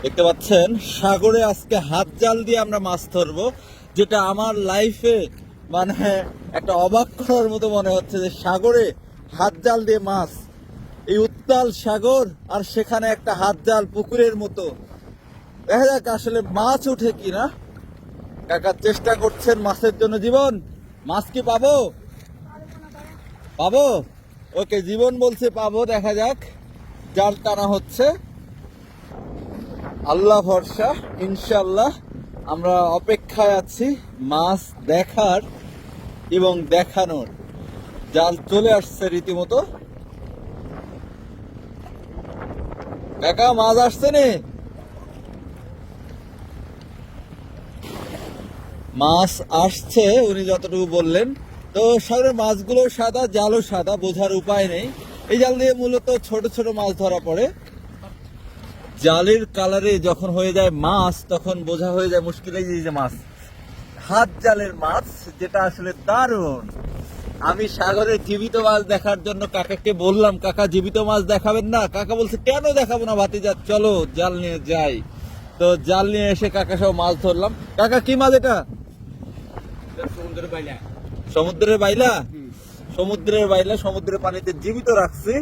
দেখতে পাচ্ছেন সাগরে আজকে হাত জাল দিয়ে আমরা মাছ ধরবো, যেটা আমার লাইফে মানে একটা অবাক করার মতো মনে হচ্ছে যে সাগরে হাত জাল দিয়ে মাছ, এই উত্তাল সাগর আর সেখানে একটা হাত জাল পুকুরের মতো। দেখা যাক আসলে মাছ ওঠে কিনা। কাকা চেষ্টা করছেন মাছের জন্য। জীবন, মাছ কি পাবো? পাবো, ওকে, জীবন বলছে পাবো। দেখা যাক, জাল টানা হচ্ছে, আল্লাহ ভরসা, ইনশাল্লাহ। আমরা অপেক্ষায় আছি মাছ দেখার এবং দেখানোর। জাল চলে আসছে রীতিমতো। কাকা মাছ আসছে নে? মাছ আসছে উনি যতটুকু বললেন। তো সাগরের মাছগুলো সাদা, জালও সাদা, বোঝার উপায় নেই। এই জাল দিয়ে মূলত ছোট ছোট মাছ ধরা পড়ে। জালের কালারে যখন হয়ে যায় মাছ, তখন বোঝা হয়ে যায় মুশকিল। এই যে মাছ, হাত জালের মাছ, যেটা আসলে দারুণ। আমি সাগরের জীবিত মাছ দেখার জন্য কাকাকে বললাম, কাকা জীবিত মাছ দেখাবেন না? কাকা বলছে কেন দেখাবো না ভাতিজা, চলো জাল নিয়ে যাই। তো জাল নিয়ে এসে কাকা সব মাছ ধরলাম। কাকা কি মাছ এটা? সমুদ্রের বাইলা। সমুদ্রের বাইলা, সমুদ্রের পানিতে জীবিত রাখছি।